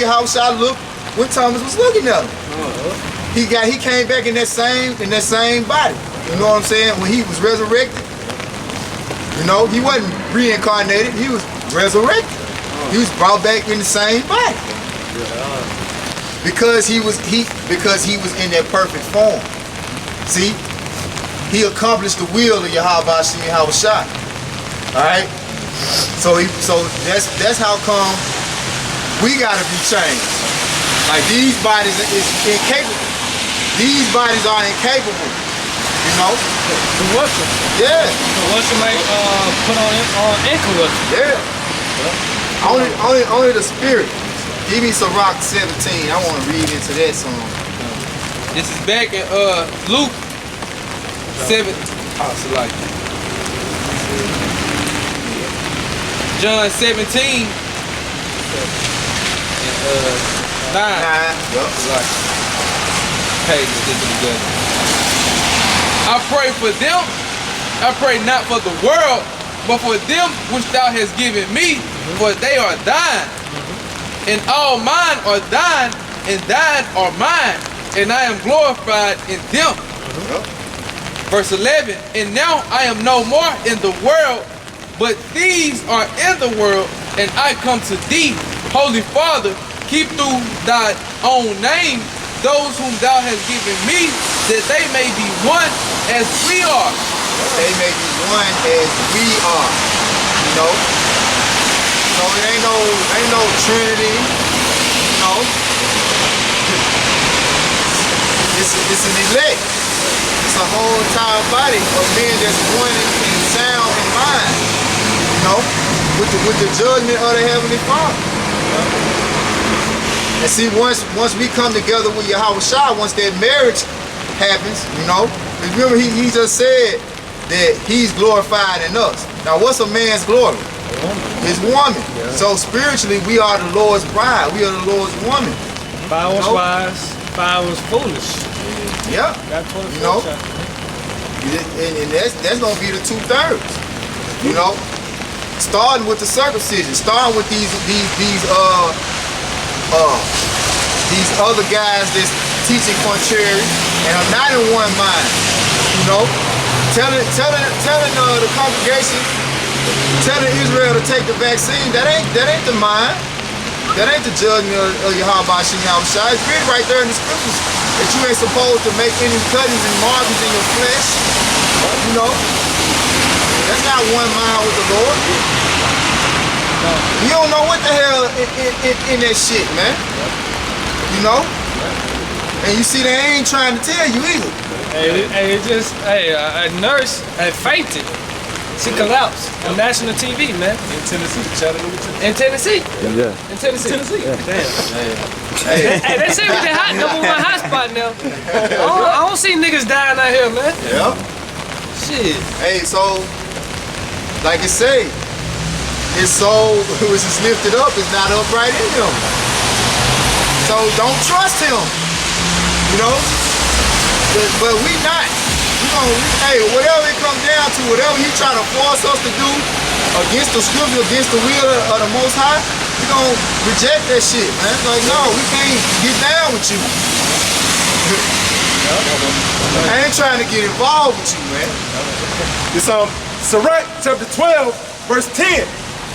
Yahawashi looked when Thomas was looking at him. He came back in that same body. You know what I'm saying? When he was resurrected. You know, he wasn't reincarnated, he was resurrected. He was brought back in the same body. Because he was in that perfect form. See? He accomplished the will of YAHAWASHI. Alright? So that's how come we gotta be changed. Like these bodies is incapable. These bodies are incapable. You know? The worship. Yeah. The worship may put on ankle worship. Yeah. Only the spirit. Give me some Rock 17. I want to read into that song. This is back in Luke 7. Like John 17 and 9. Yup. Hey, this is good. I pray for them. I pray not for the world, but for them which thou hast given me, for they are thine. And all mine are thine, and thine are mine, and I am glorified in them. Verse 11, and now I am no more in the world, but these are in the world, and I come to thee. Holy Father, keep through thy own name those whom thou hast given me, that they may be one as we are. They may be one as we are. You know? So it ain't no Trinity. You know? It's an elect. It's a whole entire body of men that's one in sound and mind. You know? With the judgment of the Heavenly Father. And see, once we come together with Yahawashi, once that marriage happens, you know, remember he just said that he's glorified in us. Now, what's a man's glory? His woman. Yeah. So spiritually, we are the Lord's bride. We are the Lord's woman. If I was wise, if I was foolish. Yeah. You know, and that's gonna be the 2/3. You know, starting with the circumcision, starting with these other guys that's teaching contrary and are not in one mind. You know, telling the congregation, telling Israel to take the vaccine. That ain't the mind. That ain't the judgment of Yahawashi. It's written right there in the scriptures that you ain't supposed to make any cuttings and markings in your flesh. You know, that's not one mind with the Lord. You don't know what the hell in that shit, man. You know? And you see, they ain't trying to tell you either. A nurse had fainted. She collapsed on national TV, man. In Tennessee, Chattanooga. In Tennessee? Yeah. In Tennessee. Yeah. Damn. Hey, they say we the hot number one hot spot now. I don't see niggas dying out here, man. Yeah. Shit. Hey, so, like it say, his soul, which is lifted up, is not upright in him. So don't trust him, you know. But we not. Hey, whatever it comes down to, whatever he try to force us to do against the scripture, against the will of the Most High, we gonna reject that shit, man. Like, no, we can't get down with you. I ain't trying to get involved with you, man. It's Sirach chapter 12, verse 10.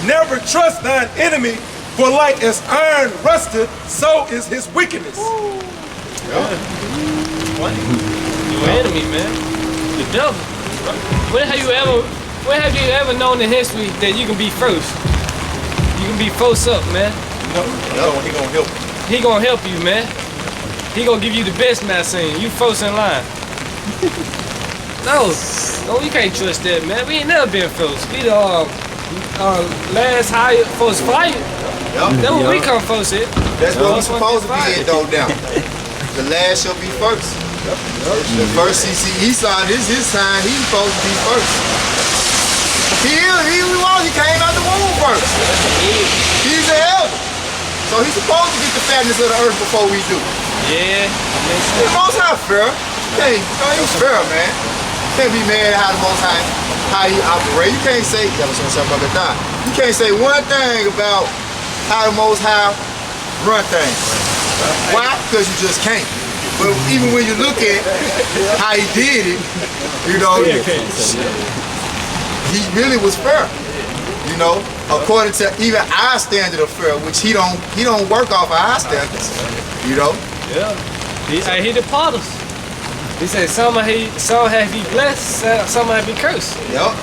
Never trust thine enemy, for like as iron rusted, so is his wickedness. Your enemy, man. The devil. When have you ever known in history that you can be first? You can be first up, man. He gonna help you. He gonna help you, man. He gonna give you the best vaccine. You first in line. No, you can't trust that, man. We ain't never been first. We the last hired first fired. That's what we come first at. That's what we supposed to be at, though, now. The last shall be first. The first, he saw this his time, he's supposed to be first. He came out the womb first. He's the elder. So he's supposed to get the fatness of the earth before we do. Yeah. The Most High fair. He's fair, man. You can't be mad at how the Most High, how he operates. You can't say, you can't say one thing about how the Most High run things. Why? Because you just can't. But even when you look at how he did it, you know, he really was fair. You know, according to even our standard of fair, which he don't work off of our standards. You know. Yeah. He the potters. He said some have he blessed, some have he cursed. Yup.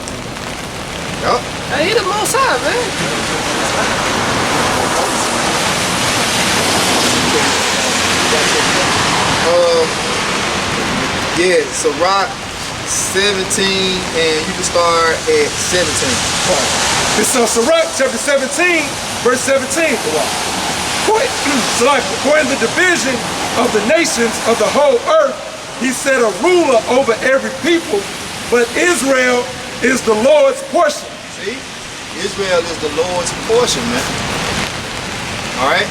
Yup. Hey, he the most high, man. Yeah, so Rock 17, and you can start at 17. This is Sirach chapter 17, verse 17. According to the division of the nations of the whole earth, he set a ruler over every people, but Israel is the Lord's portion. See? Israel is the Lord's portion, man. Alright?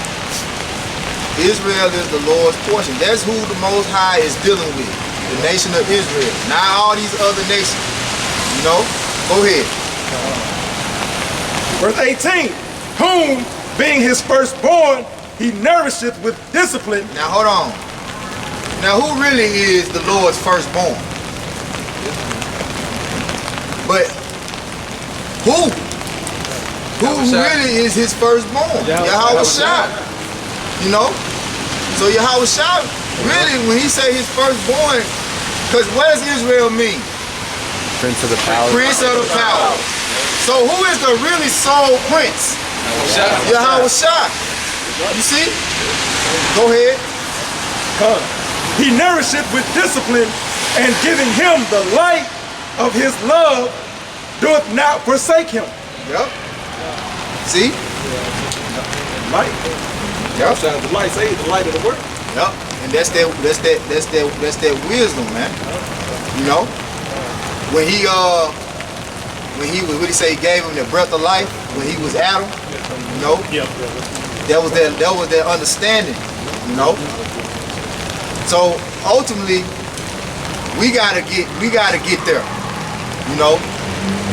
Israel is the Lord's portion. That's who the Most High is dealing with. The nation of Israel. Not all these other nations. You know? Go ahead. Verse 18. Whom, being his firstborn, he nourisheth with discipline. Now hold on. Now who really is the Lord's firstborn? But who? Who really is his firstborn? YAHAWASHI. You know? So YAHAWASHI, really, when he say his firstborn, because what does Israel mean? Prince of the power. Prince of the power. So who is the really sole prince? YAHAWASHI. You see? Go ahead. He nourisheth with discipline, and giving him the light of his love, doeth not forsake him. Yep. See? Light. Yep. The light, say the light of the world. Yep. And that's that wisdom, man. You know? When he was, what he say, he gave him the breath of life when he was Adam, you know? That was that understanding, you know? So ultimately, we gotta get there, you know?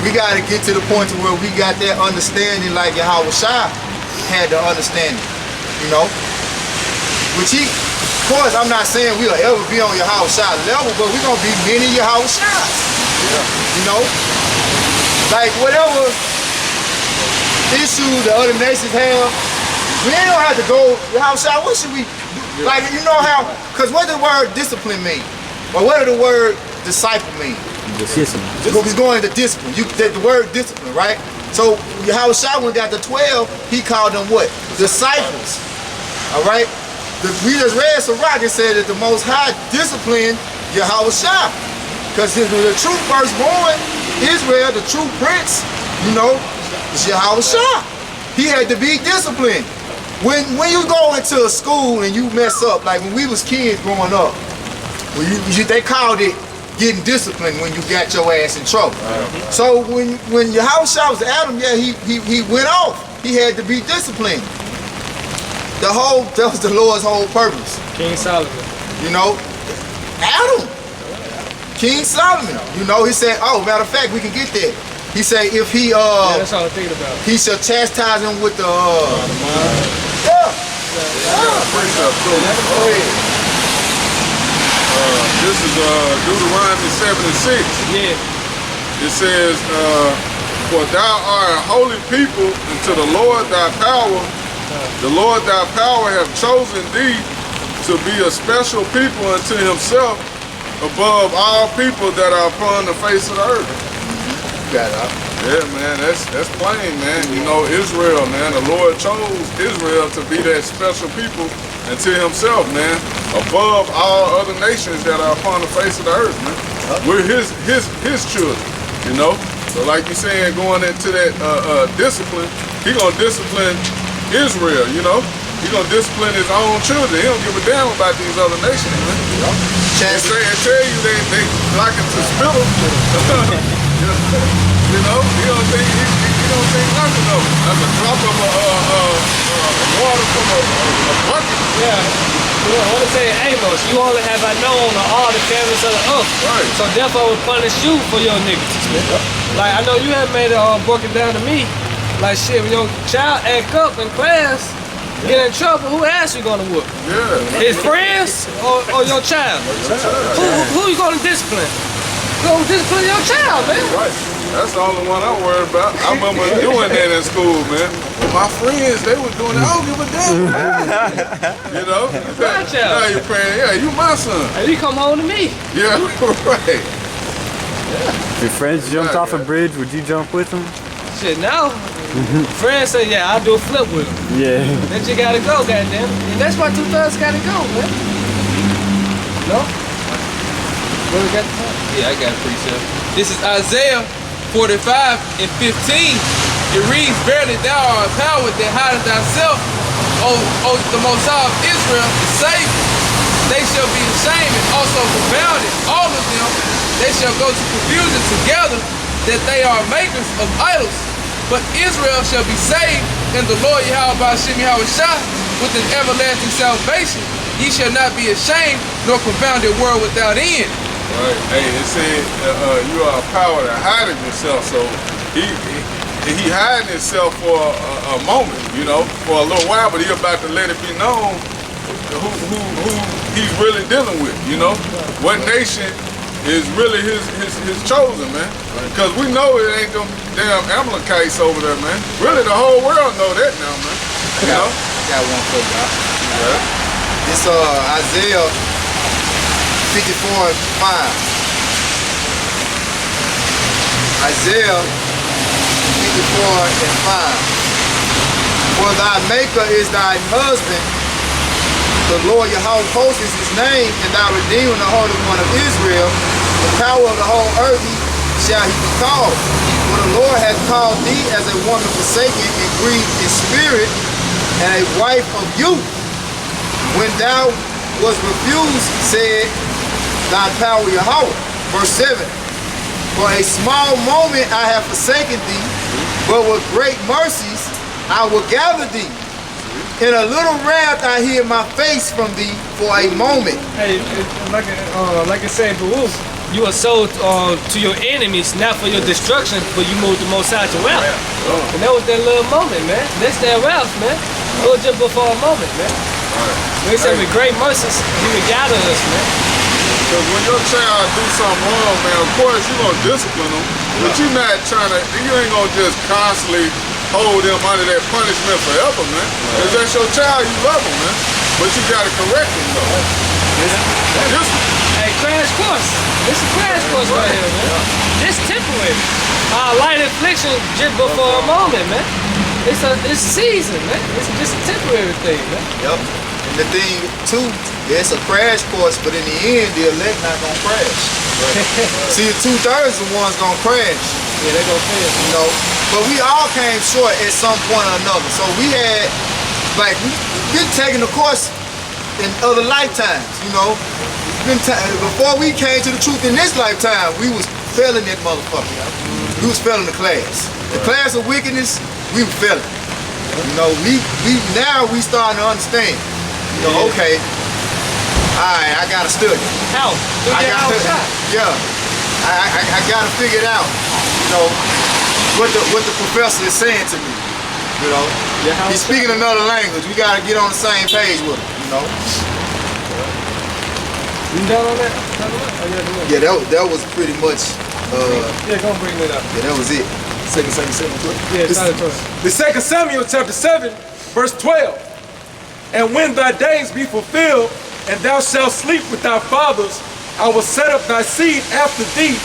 We gotta get to the point to where we got that understanding like YAHAWASHI had the understanding, you know? Which of course, I'm not saying we'll ever be on YAHAWASHI level, but we're gonna be many YAHAWASHIs, you know? Like whatever issues the other nations have, we ain't gonna have to go, YAHAWASHI, what should we, like, you know how, because what does the word discipline mean? Or what does the word disciple mean? Discipline. He's going into discipline. The word discipline, right? So YAHAWASHI, when he got to 12, he called them what? Disciples. All right? We just read Sirach and said that the Most High disciplined YAHAWASHI. Because the true firstborn, Israel, the true prince, you know, is YAHAWASHI. He had to be disciplined. When you go into a school and you mess up, like when we was kids growing up, they called it getting disciplined when you got your ass in trouble. So when YAHAWASHI was Adam, yeah, he went off. He had to be disciplined. That was the Lord's whole purpose. King Solomon. You know, Adam, King Solomon. You know, he said, oh, matter of fact, we can get that. He said if he yeah, that's all I'm thinking about. He shall chastise him with the This is Deuteronomy 7:6. Yeah. It says, for thou art a holy people unto the Lord thy power. The Lord thy power have chosen thee to be a special people unto himself above all people that are upon the face of the earth. Got it. Yeah, man, that's plain, man. You know, Israel, man, the Lord chose Israel to be that special people unto himself, man, above all other nations that are upon the face of the earth, man. We're his children, you know. So like you saying, going into that discipline, he gonna discipline Israel, you know. He gonna discipline his own children. He don't give a damn about these other nations, man. And tell you they like it to spittle. You know, he don't think nothing of it. That's a drop of water from a bucket. Yeah. You know, I want to say, Amos, you only have I known all the families of the earth. Right. So therefore I will punish you for your iniquities. Like, I know you have made it broken down to me. Like, shit, when your child act up in class, get in trouble, who ass you gonna whoop? Yeah. His friends or your child? Who you gonna discipline? Go discipline your child, man. Right. That's the only one I'm worried about. I remember doing that in school, man. My friends, they were doing it. I don't give a damn. You know? My child. Now you're praying, yeah, you my son. Hey, you come home to me. Yeah, right. If your friends jumped off a bridge, would you jump with them? Shit, now, friends say, yeah, I'll do a flip with him. Yeah. Then you gotta go, goddamn. And that's why 2/3 gotta go, man. No? What we got? Yeah, I got a precept. This is Isaiah 45 and 15. It reads, "Verily thou art empowered that hideth thyself, O the Most High of Israel, the Savior. They shall be ashamed and also confounded, all of them. They shall go to confusion together, that they are makers of idols. But Israel shall be saved, and the Lord YAHAWASHI with an everlasting salvation. Ye shall not be ashamed, nor confounded world without end." Right. Hey, it said you are empowered to hide yourself. So he hiding himself for a moment, you know, for a little while, but he about to let it be known who he's really dealing with, you know. What nation is really his chosen, man. Because we know it ain't them damn Amalekites over there, man. Really, the whole world know that now, man. You know? Got one for you. Yeah. It's Isaiah 54 and 5. Isaiah 54 and 5. For thy maker is thy husband, the Lord YAHAWAH is his name, and thy redeemer, the Holy One of Israel. The power of the whole earth shall he be called. For the Lord hath called thee as a woman forsaken and grieved in spirit, and a wife of youth. When thou was refused, said thy power YAHAWAH. Verse 7. For a small moment I have forsaken thee, but with great mercies I will gather thee. In a little wrath I hid my face from thee for a moment. Hey, like I said, Baruch, you are sold to your enemies, not for your destruction, but you moved the Most High to wealth. And that was that little moment, man. That's that wealth, man. It was just before a moment, man. They said with great mercies, he would gather us, man. Because when your child do something wrong, man, of course you're going to discipline them, but you're not trying to, you ain't going to just constantly hold them under that punishment forever, man. Because that's your child, you love them, man. But you got to correct them, though. Hey, crash course. This is a crash course right here, man. This temporary. Light affliction just before a moment, man. It's a season, man. It's just a temporary thing, man. Yep. And the thing too, it's a crash course, but in the end, the elect not gonna crash. See, the 2/3 the ones gonna crash. Yeah, they gonna crash. You know, but we all came short at some point or another. So we had, like, we've been taking the course in other lifetimes. You know, before we came to the truth in this lifetime, we was failing that motherfucker. We was failing the class. The class of wickedness, we were failing. You know, now we starting to understand. You know, okay, all right, I gotta study. How? I gotta figure it out. You know, what the professor is saying to me. You know, he's speaking another language. We gotta get on the same page with him. You know. You done on that? Yeah, that was pretty much. Yeah, go bring it up. Yeah, that was it. Second Samuel. Yeah, The 2 Samuel chapter 7, verse 12. And when thy days be fulfilled, and thou shalt sleep with thy fathers, I will set up thy seed after thee,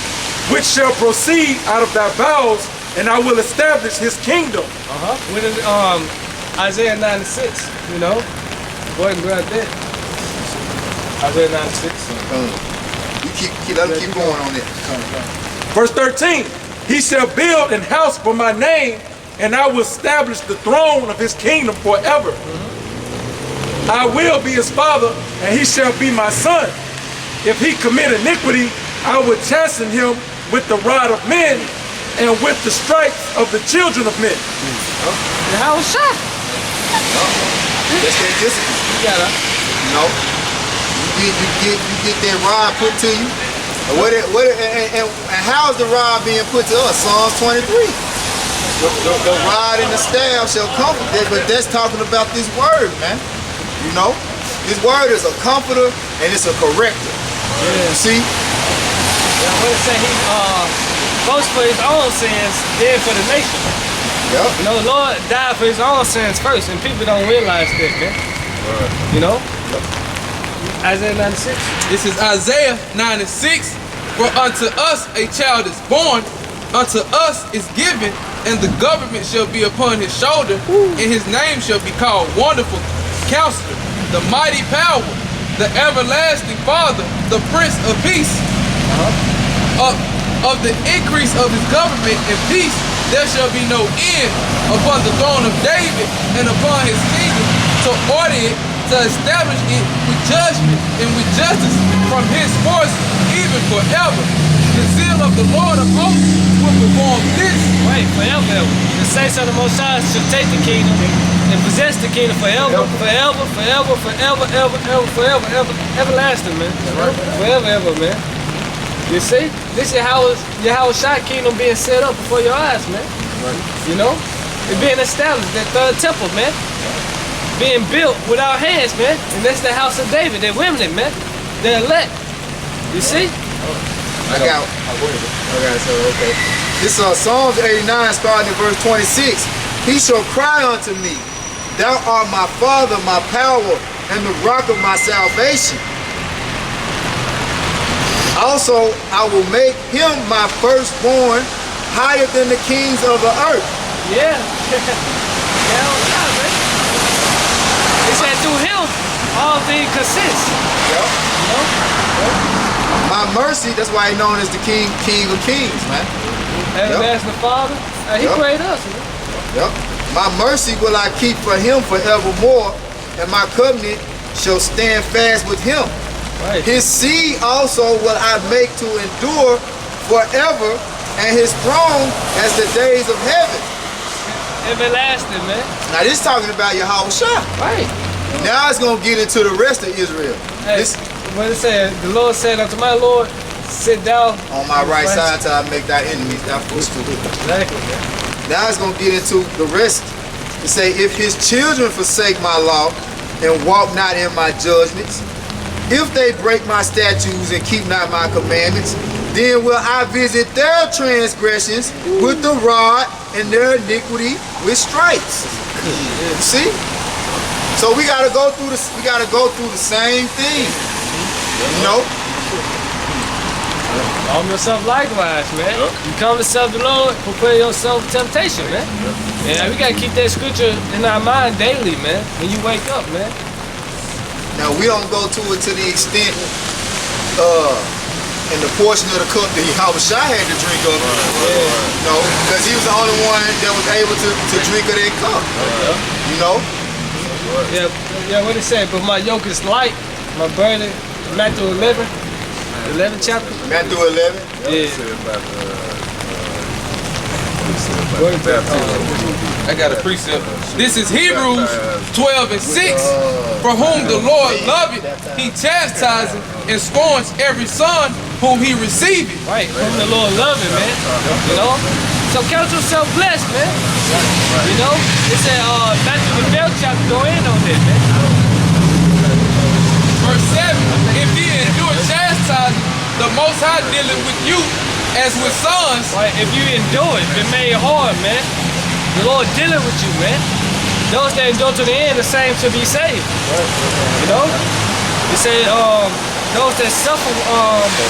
which shall proceed out of thy bowels, and I will establish his kingdom. With Isaiah 9:6, you know? Go ahead and grab that. Isaiah 9:6. Let him keep going on it. Verse 13. He shall build an house for my name, and I will establish the throne of his kingdom forever. I will be his father, and he shall be my son. If he commit iniquity, I will chasten him with the rod of men and with the stripes of the children of men. YAHAWASHI. That's that discipline. You gotta. You know, you get that rod put to you. And how is the rod being put to us? Psalms 23. the rod and the staff shall comfort them, but that's talking about this word, man. You know? This word is a comforter and it's a corrector. Yeah. You see? Yeah, what it say? He first for his own sins, then for the nation. Yep. You know, the Lord died for his own sins first, and people don't realize that, man. You know? Isaiah 96. This is Isaiah 96. For unto us a child is born, unto us is given, and the government shall be upon his shoulder, and his name shall be called Wonderful Counselor, the Mighty Power, the Everlasting Father, the Prince of Peace. Of the increase of his government and peace, there shall be no end upon the throne of David and upon his kingdom, to order it, to establish it with judgment and with justice from henceforth, even forever. The zeal of the Lord of hosts will perform this. Right, forever. The saints of the Most High shall take the kingdom and possess the kingdom forever, forever, forever, forever, ever, ever, forever, ever, everlasting, man. Forever, ever, man. You see? This is how YAHAWASHI kingdom being set up before your eyes, man. You know? It's being established, that third temple, man. Being built without hands, man. And that's the house of David, that remnant, man. They're elect. You see? Okay. This is Psalms 89, starting in verse 26. He shall cry unto me, thou art my father, my power, and the rock of my salvation. Also, I will make him my firstborn, higher than the kings of the earth. Yeah. Yeah, man. It said through him, all things consist. Yep. You know? My mercy, that's why he's known as the King of Kings, man. Everlasting Father. He created us, man. Yep. My mercy will I keep for him forevermore, and my covenant shall stand fast with him. Right. His seed also will I make to endure forever, and his throne as the days of heaven. Everlasting, man. Now this talking about YAHAWASHI. Right. Now it's going to get into the rest of Israel. Hey, what it said, the Lord said unto my Lord, sit down On my right side till I make thy enemies thy footstool. Exactly, man. Now it's going to get into the rest. It say, if his children forsake my law and walk not in my judgments, if they break my statutes and keep not my commandments, then will I visit their transgressions with the rod and their iniquity with stripes. See? So we gotta go through this. We gotta go through the same thing. You know? Arm yourself likewise, man. You come to serve the Lord, prepare yourself for temptation, man. Yeah, we gotta keep that scripture in our mind daily, man. When you wake up, man. Now we don't go to it to the extent in the portion of the cup that YAHAWASHI had to drink of. No, because he was the only one that was able to drink of that cup. You know? Yeah, what it say? But my yoke is light, my burden, Matthew 11, 11th chapter. Matthew 11. I got a precept. This is Hebrews 12 and 6. For whom the Lord loveth, he chastiseth and scorns every son whom he receiveth. Right, whom the Lord loveth, man. You know? So count yourself blessed, man. You know? It said Matthew the 12th chapter, go in on that, man. Verse 7. If ye endure chastisement, the Most High dealeth with you as with sons. Right, if you endure it, been made hard, man. The Lord dealing with you, man. Those that endure to the end, the same shall be saved. You know? It said, those that suffer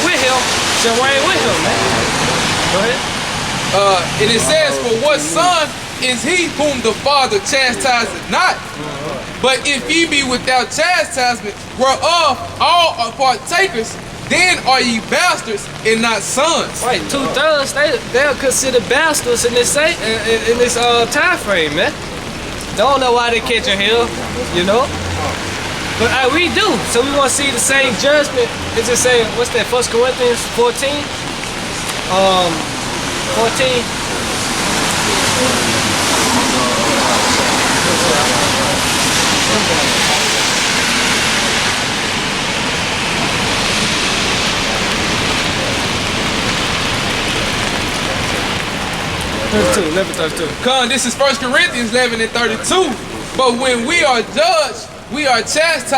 with him shall reign with him, man. Go ahead. And it says, for what son is he whom the Father chastiseth not? But if ye be without chastisement, whereof all are partakers, then are ye bastards and not sons. Right, 2/3 they're considered bastards in this time frame, man. Don't know why they catching hell, you know. But we do. So we want to see the same judgment. It's just saying, what's that? 1 Corinthians 14. 14. 32, 11:32. Come, this is 1 Corinthians 11 and 32. But when we are judged, we are chastised